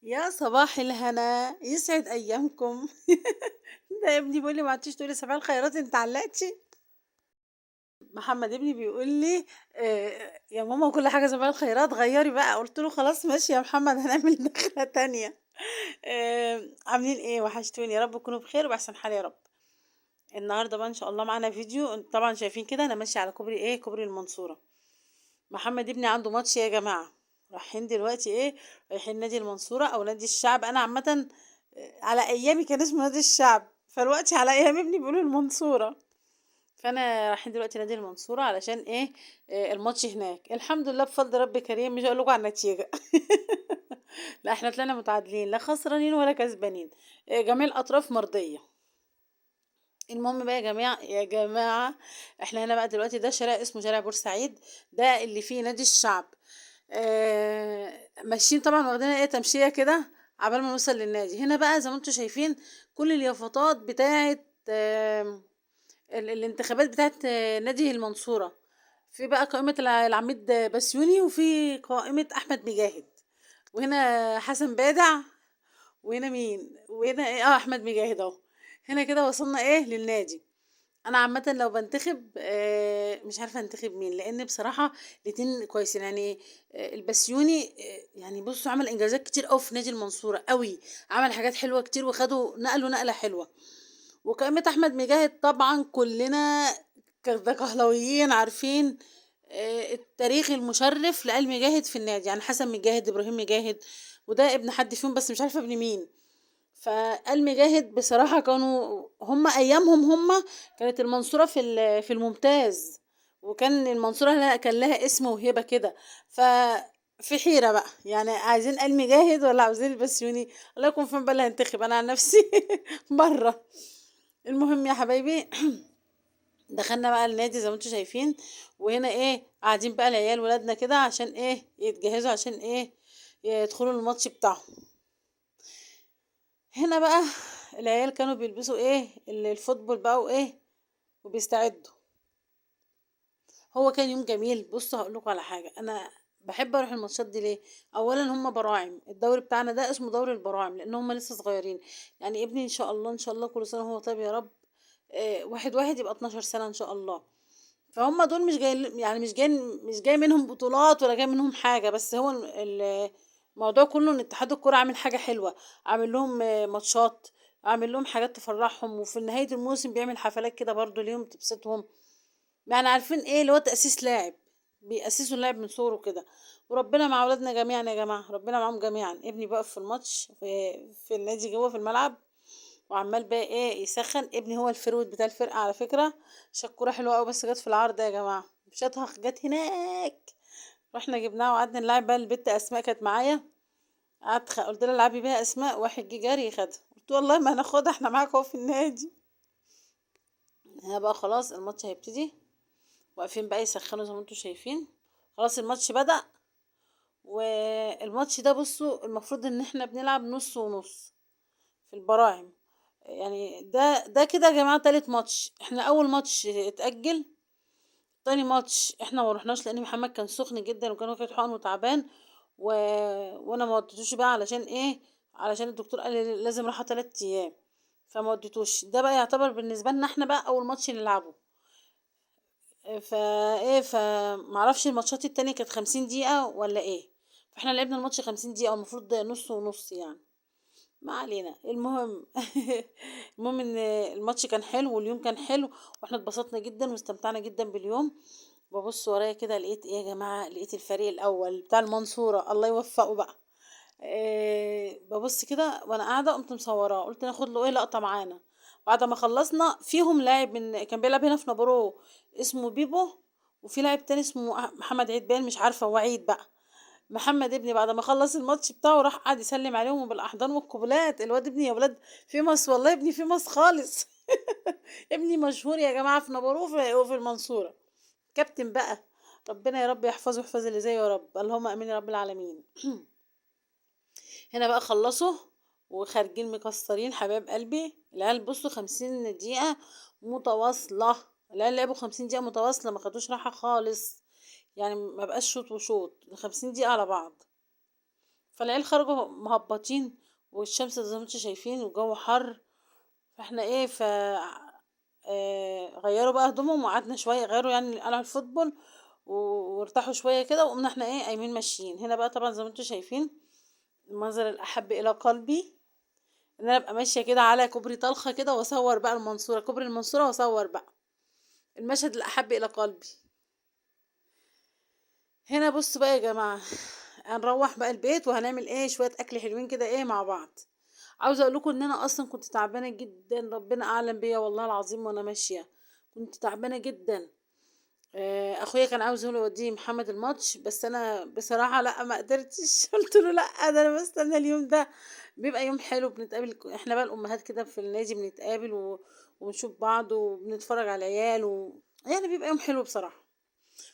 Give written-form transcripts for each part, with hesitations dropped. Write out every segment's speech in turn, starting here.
يا صباح الهنا، يسعد أيامكم. ده ابني بيقول لي ما عدتيش تقولي صباح الخيرات، أنتِ علّقتِ. محمد ابني بيقول لي يا ماما كل حاجة صباح الخيرات غيّري بقى، قُلت له خلاص ماشي يا محمد هنعمل دخلة تانية. عاملين إيه؟ وحشتوني، يا رب تكونوا بخير وبأحسن حال يا رب. النهارده بقى إن شاء الله معانا فيديو، أنتم طبعًا شايفين كده أنا ماشية على كوبري إيه، كوبري المنصورة. محمد ابني عنده ماتش يا جماعة، رايحين دلوقتي إيه، رايحين نادي المنصورة أو نادي الشعب. أنا عامةً على أيامي كان اسمه نادي الشعب، فالوقتي على أيام ابني بيقولوا المنصورة. فأنا رايحين دلوقتي نادي المنصورة علشان إيه، الماتش هناك. الحمد لله بفضل رب كريم، مش هاقول لكم على النتيجة. لأ إحنا طلعنا متعادلين، لا خسرانين ولا كسبانين، جميع الأطراف مرضية. المهم بقى يا جماعة، إحنا هنا بقى دلوقتي ده شارع اسمه شارع بورسعيد، ده اللي فيه نادي الشعب. ماشيين طبعًا واخدينها إيه تمشية كده عقبال ما نوصل للنادي. هنا بقى زي ما أنتم شايفين كل اليافطات بتاعة الانتخابات بتاعة نادي المنصورة. في بقى قائمة العميد بسيوني، وفي قائمة أحمد مجاهد، وهنا حسن بادع، وهنا مين، وهنا إيه، أحمد مجاهد أهو. هنا كده وصلنا إيه للنادي. أنا عامةً لو بانتخب مش عارفة أنتخب مين، لإن بصراحة الاتنين كويسين. يعني البسيوني يعني بُصّوا عمل إنجازات كتير أوي في نادي المنصورة أوي، عمل حاجات حلوة كتير نقله نقلة حلوة. وقائمة أحمد مجاهد طبعًا كلنا كهلاويين عارفين التاريخ المشرف لآل مجاهد في النادي، يعني حسن مجاهد، إبراهيم مجاهد، وده ابن حد فيهم بس مش عارفة ابن مين. فآل مجاهد بصراحة كانوا هم أيامهم كانت المنصورة في الممتاز، وكان المنصورة كان لها اسم وهيبة كده. في حيرة بقى، يعني عايزين آل مجاهد والّا عاوزين البسيوني؟ الله يكون في عون بقى اللي هينتخب، أنا عن نفسي برّه. المهم يا حبايبي، دخلنا بقى النادي زي ما أنتم شايفين، وهنا إيه قاعدين بقى العيال ولادنا كده عشان إيه يتجهزوا عشان إيه يدخلوا الماتش بتاعهم. هنا بقى العيال كانوا بيلبسوا ايه الفوتبول بقى وايه وبيستعدوا. هو كان يوم جميل. بصوا هقول لكم على حاجه، انا بحب اروح الماتشات دي ليه؟ اولا هم براعم، الدوري بتاعنا ده اسمه دوري البراعم لان هم لسه صغيرين. يعني ابني ان شاء الله ان شاء الله كل سنه وهو طيب يا رب، واحد واحد يبقى 12 سنه ان شاء الله. فهم دول مش جاي، يعني مش جاي منهم بطولات ولا جاي منهم حاجه، بس هو الموضوع كله ان اتحاد الكوره عامل حاجه حلوه، عامل لهم ماتشات، عامل لهم حاجات تفرحهم، وفي نهايه الموسم بيعمل حفلات كده برضو ليهم تبسطهم. يعني عارفين ايه اللي هو تاسيس لاعب، بيأسسوا اللاعب من صغره كده. وربنا مع اولادنا جميعا يا جماعه، ربنا معاهم جميعا. ابني بقى في الماتش في النادي جوه في الملعب، وعمال بقى ايه يسخن. ابني هو الفيرود بتاع الفرقة على فكرة. شكورة حلوة قوي بس جت في العرض يا جماعة، شاطها جت هناك. رحنا جبناها وقعدنا نلعب بقى. البت اسماء كانت معايا، قلت لها العبي بيها اسماء، واحد جه جري خدها، قلت والله ما هناخدها احنا معاك اهو في النادي. هنا بقى خلاص الماتش هيبتدي، واقفين بقى يسخنوا زي ما انتم شايفين. خلاص الماتش بدأ. والماتش ده بصوا المفروض ان احنا بنلعب نص ونص في البراعم. يعني ده كده يا جماعة تالت ماتش. احنا اول ماتش اتأجل، تاني ماتش احنا ما رحناش لان محمد كان سخن جدا وكان واخد حقن وتعبان و... وانا ما وديتوش بقى علشان ايه، علشان الدكتور قال لي لازم راحة 3 ايام، فما وديتوش. ده بقى يعتبر بالنسبة لنا احنا بقى اول ماتش نلعبه. فمعرفش الماتشات التانية كانت 50 دقيقة ولا ايه. فاحنا لعبنا الماتش 50 دقيقة، المفروض نص ونص يعني. ما علينا. المهم المهم ان الماتش كان حلو واليوم كان حلو، واحنا اتبسطنا جدا واستمتعنا جدا باليوم. ببص ورايا كده لقيت ايه يا جماعة، لقيت الفريق الاول بتاع المنصورة الله يوفقه بقى. ببص كده وانا قاعدة قمت مصوراه، قلت ناخد له ايه لقطة معانا. بعد ما خلصنا فيهم لاعب من كان بيلعب هنا في نابورو اسمه بيبو، وفي لاعب تاني اسمه محمد عيد بان مش عارفة، وعيد بقى. محمد ابني بعد ما خلص الماتش بتاعه راح قعد يسلم عليهم بالاحضان والقبلات. الواد ابني يا ولاد فيمس، والله ابني فيمس خالص. ابني مشهور يا جماعه في نابورو وفي المنصوره، كابتن بقى. ربنا يا رب يحفظه ويحفظ اللي زيه يا رب، اللهم امين يا رب العالمين. هنا بقى خلصوا وخارجين مكسرين حبايب قلبي. العيال بصوا 50 دقيقة متواصلة، العيال لعبوا 50 دقيقة متواصلة ما خدوش راحة خالص. يعني ما بقاش شوط وشوط، 50 دقيقة على بعض. فالعيال خرجوا مهبطين، والشمس زي ما انتوا شايفين، والجو حر. فاحنا ايه غيروا بقى هدومهم، وقعدنا شويه غيروا يعني قلعوا الفوتبول وارتاحوا شويه كده، وقمنا احنا ايه قايمين ماشيين. هنا بقى طبعا زي ما انتوا شايفين المنظر الاحب الى قلبي، ان انا ابقى ماشيه كده على كوبري طلخه كده، واصور بقى المنصوره، كوبري المنصوره، واصور بقى المشهد الاحب الى قلبي. هنا بصوا بقى يا جماعه، هنروح بقى البيت وهنعمل ايه شويه اكل حلوين كده ايه مع بعض. عاوزه اقول لكم ان انا اصلا كنت تعبانه جدا، ربنا اعلم بيا والله العظيم، وانا ماشيه كنت تعبانه جدا. اخويا كان عاوز هو يوديه محمد الماتش، بس انا بصراحه لا ما قدرتش قلت له لا، ده انا بستنى اليوم ده، بيبقى يوم حلو بنتقابل احنا بقى الامهات كده في النادي، بنتقابل ونشوف بعض وبنتفرج على العيال يعني بيبقى يوم حلو بصراحه.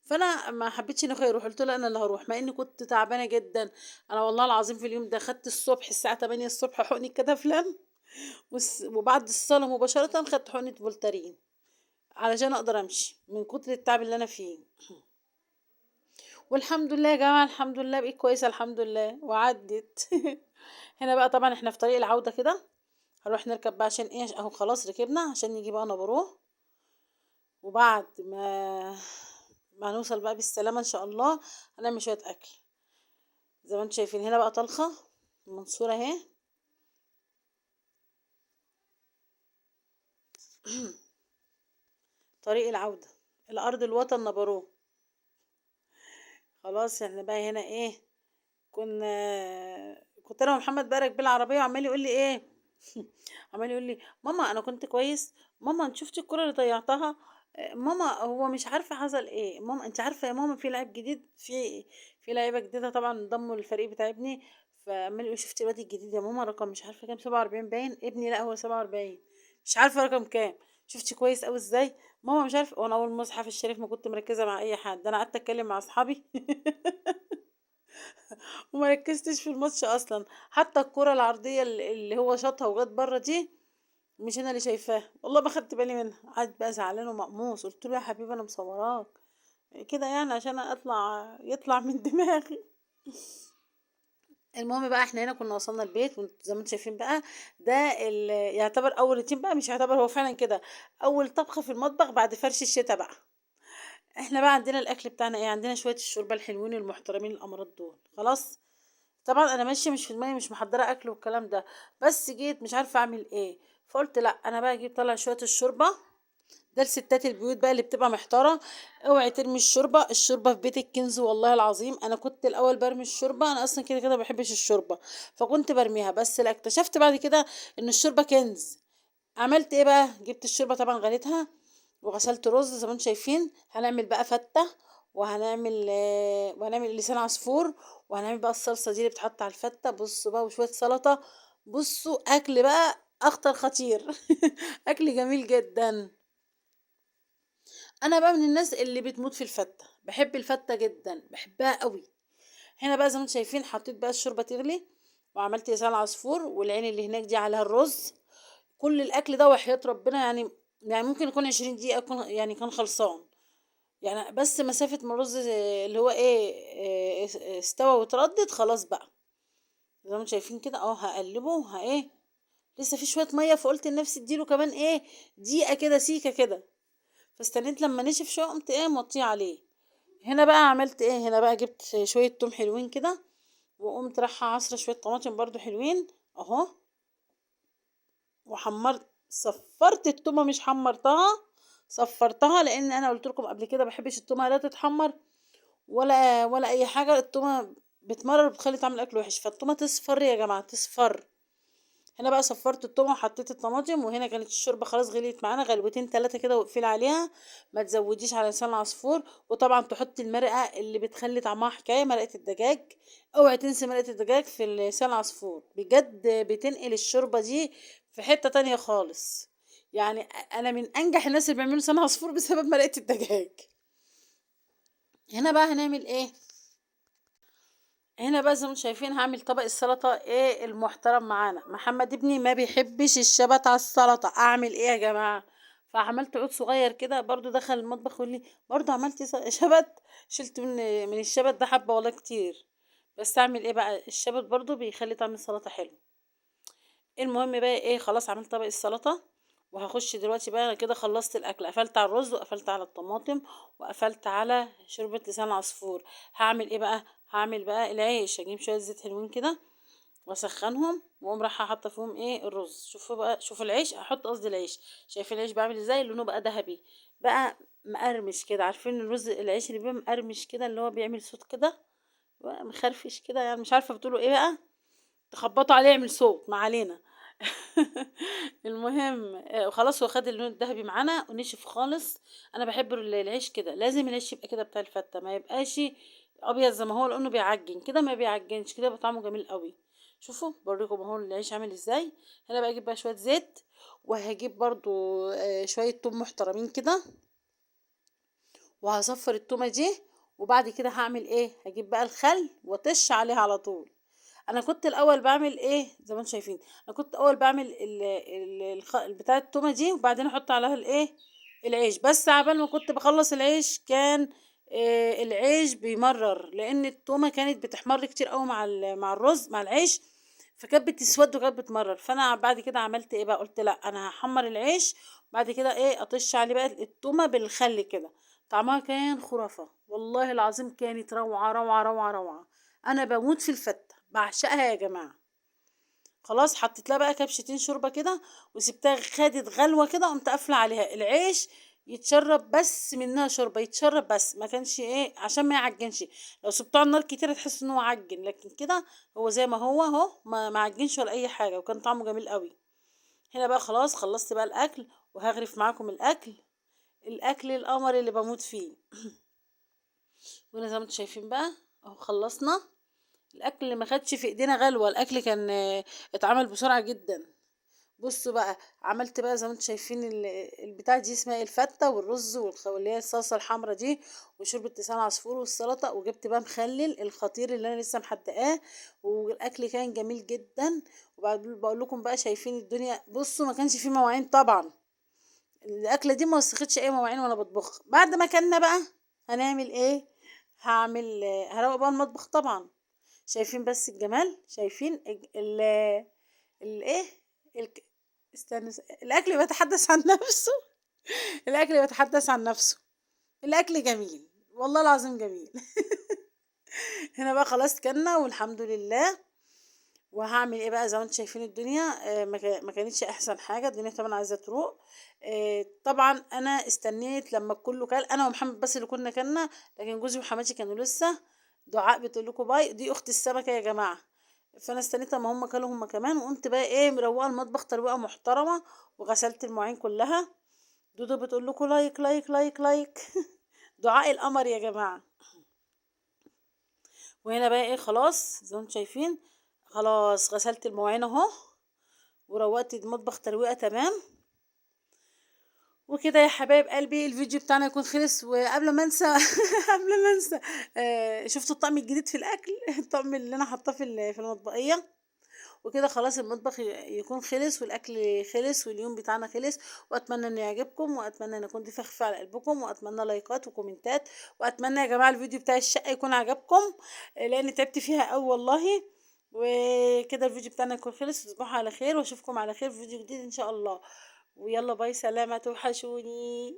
فانا ما حبيتش ان اخويا يروح، قلت له انا اللي هروح مع اني كنت تعبانه جدا. انا والله العظيم في اليوم ده خدت الصبح الساعه 8 الصبح حقني كتافلام، وبعد الصلاه مباشره خدت حقنه فولتارين علشان اقدر امشي من كتر التعب اللي انا فيه. والحمد لله يا جماعه، الحمد لله بقيت كويسه الحمد لله وعدت. هنا بقى طبعا احنا في طريق العوده كده، هنروح نركب بقى عشان ايه اهو خلاص ركبنا عشان نيجي بقى نبروه. وبعد ما نوصل بقى بالسلامه ان شاء الله هنعمل شويه اكل. زي ما انتم شايفين هنا بقى طلخه المنصوره اهي. طريق العوده، الارض الوطن نبروه. خلاص احنا بقى هنا ايه، كنت انا ومحمد بقى راكبين العربيه، وعمال يقول لي ايه، عمال يقول لي ماما انا كنت كويس، ماما انت شفتي الكره اللي ضيعتها، ماما هو مش عارفه حصل ايه، ماما انت عارفه يا ماما في لاعب جديد، في لعيبه جديده طبعا انضموا للفريق بتاع ابني. فعمال يقول شفتي الواد الجديد يا ماما رقم مش عارفه كام 47 باين ابني، لا هو 47 مش عارفه رقم كام. شفتي كويس قوي ازاي ماما مش عارفه، وانا اول مصحف الشريف ما كنت مركزه مع اي حد، ده انا قعدت اتكلم مع اصحابي. وما ركزتش في الماتش اصلا. حتى الكرة العرضية اللي هو شاطها وجت بره دي مش انا اللي شايفاها والله، ما خدت بالي منها. قعد بقى زعلان ومقموص، قلت له يا حبيبي انا مصوراك كده يعني عشان يطلع من دماغي. المهم بقى احنا هنا كنا وصلنا البيت، وانتوا زي ما انتم شايفين بقى ده يعتبر اول روتين بقى، مش يعتبر هو فعلا كده اول طبخة في المطبخ بعد فرش الشتاء بقى. احنا بقى عندنا الاكل بتاعنا ايه، عندنا شوية الشوربة الحلوين المحترمين الامارات دول خلاص. طبعا انا ماشيه مش في دماغي مش محضره اكل والكلام ده، بس جيت مش عارفه اعمل ايه، فقلت لا انا بقى اجيب طلع شويه الشوربه. ده لستات البيوت بقى اللي بتبقى محتاره، اوعي ترمي الشوربه، الشوربه في بيتك كنز والله العظيم. انا كنت الاول برمي الشوربه، انا اصلا كده كده ما بحبش الشوربه، فكنت برميها، بس لا اكتشفت بعد كده ان الشوربه كنز. عملت ايه بقى، جبت الشوربه طبعا غليتها، وغسلت رز زي ما انتم شايفين. هنعمل بقى فتة، وهنعمل لسان عصفور، وهنعمل بقى الصلصة دي اللي بتحط على الفتة، بصوا بقى وشوية سلطة. بصوا أكل بقى أخطر خطير. أكل جميل جدا. أنا بقى من الناس اللي بتموت في الفتة، بحب الفتة جدا بحبها قوي. هنا بقى زي ما انتم شايفين حطيت بقى الشوربة تغلي، وعملت لسان عصفور، والعين اللي هناك دي عليها الرز. كل الأكل ده وحياة ربنا يعني ممكن يكون 20 دقيقة يكون يعني كان خلصان. يعني بس مسافة ما الرز اللي هو ايه استوى وتردد خلاص بقى. زي ما انتم شايفين كده اهو هقلبه ايه، لسه في شوية مية، فقلت لنفسي اديله كمان ايه دقيقة كده سيكة كده. فاستنيت لما نشف شوية قمت ايه موطيه عليه. هنا بقى عملت ايه، هنا بقى جبت شوية توم حلوين كده، وقمت رايحة عصرة شوية طماطم برضو حلوين اهو، وحمرت صفرت التومة مش حمرتها، صفرتها، لان انا قلت لكم قبل كده بحبش التومة لا تتحمر ولا اي حاجه. التومه بتمرر بتخلي طعم الاكل وحش، فالتومه تصفر يا جماعه تصفر. هنا بقى صفرت التومه وحطيت الطماطم، وهنا كانت الشوربه خلاص غليت معانا غلوتين ثلاثه كده، واقفلي عليها، ما تزوديش على لسان العصفور. وطبعا تحطي المرقه اللي بتخلي طعمها حكايه، مرقه الدجاج. اوعي تنسي مرقه الدجاج في لسان العصفور، بجد بتنقل الشوربه دي في حته تانية خالص. يعني انا من انجح الناس اللي بيعملوا لسان عصفور بسبب مرقه الدجاج. هنا بقى هنعمل ايه، هنا بقى زي ما انتم شايفين هعمل طبق السلطة ايه المحترم معانا. محمد ابني ما بيحبش الشبت على السلطة، اعمل ايه يا جماعة؟ فعملت عود صغير كده، برضو دخل المطبخ يقول لي برضو عملتي شبت. شلت من الشبت ده حبة والله كتير، بس اعمل ايه بقى، الشبت برضو بيخلي طعم السلطه حلو. المهم بقى ايه، خلاص عملت طبق السلطه. وهخش دلوقتي بقى، انا كده خلصت الاكل، قفلت على الرز وقفلت على الطماطم وقفلت على شوربه لسان عصفور. هعمل ايه بقى، هعمل بقى العيش، اجيب شويه زيت حلوين كده واسخنهم، واقوم رايحه حاطه فيهم ايه الرز. شوفوا بقى، شوفوا العيش، هحط قصدي العيش. شايفين العيش بعمل ازاي، لونه بقى ذهبي، بقى مقرمش كده. عارفين الرز العيش اللي بيبقى مقرمش كده، اللي هو بيعمل صوت كده، بقى مخرفش كده يعني، مش عارفه بتقولوا ايه بقى، تخبطوا عليه يعمل صوت، ما علينا. المهم خلاص، هو خد اللون الذهبي معانا ونشف خالص. انا بحب العيش كده، لازم العيش يبقى كده بتاع الفته، ما يبقاش ابيض زي ما هو، لانه بيعجن كده، ما بيعجنش كده، يبقى طعمه جميل قوي. شوفوا بوريكم اهو العيش عامل ازاي. هنا بقى اجيب بقى شويه زيت، وهجيب برضو شويه توم محترمين كده، وهصفر التومه دي. وبعد كده هعمل ايه، هجيب بقى الخل واطش عليها على طول. انا كنت الاول بعمل ايه زي ما انتم شايفين، انا كنت اول بعمل بتاع التومه دي، وبعدين احط عليها الايه العيش. بس عبال ما كنت بخلص العيش كان العيش بيمرر، لان التومه كانت بتحمر كتير قوي مع مع الرز مع العيش، فكانت بتسود وكانت بتمرر. فانا بعد كده عملت ايه بقى، قلت لا انا هحمر العيش، بعد كده ايه اطش عليه بقى التومه بالخل كده. طعمها كان خرافه والله العظيم، كانت روعه روعه روعه روعه. انا بموت في الفته، بعشقها يا جماعه. خلاص حطيت لها بقى كبشتين شوربه كده، وسبتها خدت غلوه كده، قمت قافله عليها العيش يتشرب بس منها شوربه، يتشرب بس، ما كانش ايه عشان ما يعجنش. لو سبته على النار كتير تحس ان هو عجن، لكن كده هو زي ما هو اهو، ما عجنش ولا اي حاجه، وكان طعمه جميل قوي. هنا بقى خلاص خلصت بقى الاكل، وهغرف معاكم الاكل، الاكل القمر اللي بموت فيه. وهنا زي ما انتم شايفين بقى اهو خلصنا الاكل، اللي ما خدش في ايدينا غلوه، الاكل كان اتعمل بسرعه جدا. بصوا بقى، عملت بقى زي ما انتم شايفين البتاع دي اسمها ايه، الفته والرز واللي هي الصلصه الحمراء دي، وشوربه لسان عصفور والسلطه، وجبت بقى مخلل الخطير اللي انا لسه محدقاه، والاكل كان جميل جدا. وبعد بقول لكم بقى، شايفين الدنيا، بصوا ما كانش فيه مواعين طبعا، الاكله دي ما وسختش اي مواعين وانا بطبخ. بعد ما كنا بقى هنعمل ايه، هعمل هروق بقى المطبخ طبعا. شايفين بس الجمال، شايفين الايه الك- استنى، الاكل بيتحدث عن نفسه. الاكل بيتحدث عن نفسه، الاكل جميل والله العظيم جميل. هنا بقى خلاص كلنا والحمد لله. وهعمل ايه بقى، زي ما انتم شايفين الدنيا ما كانتش احسن حاجه، الدنيا طبعا عايزه تروق. طبعا انا استنيت لما كله كل، انا ومحمد بس اللي كنا كلنا، لكن جوزي وحماتي كانوا لسه. دعاء بتقول لكم باي، دي اخت السمكه يا جماعه. فانا استنيت اما هم كلوا هم كمان، وقمت بقى ايه مروقه المطبخ ترويقه محترمه، وغسلت المواعين كلها. دودو بتقول لكم لايك لايك لايك لايك. دعاء القمر يا جماعه. وهنا بقى ايه خلاص زي ما انتم شايفين، خلاص غسلت المواعين اهو، وروقت المطبخ ترويقه تمام. وكده يا حبايب قلبي الفيديو بتاعنا يكون خلص. وقبل ما انسى قبل ما انسى، شفتوا الطقم الجديد في الاكل، الطقم اللي انا حاطاه في المطبخيه. وكده خلاص المطبخ يكون خلص، والاكل خلص، واليوم بتاعنا خلص. واتمنى انه يعجبكم، واتمنى ان اكون ضيفه خفيفه على قلبكم، واتمنى لايكات وكومنتات. واتمنى يا جماعه الفيديو بتاع الشقه يكون عجبكم، لان تعبت فيها قوي والله. وكده الفيديو بتاعنا يكون خلص، تصبحوا على خير، واشوفكم على خير في فيديو جديد ان شاء الله. ويلا باي، سلامة، توحشوني.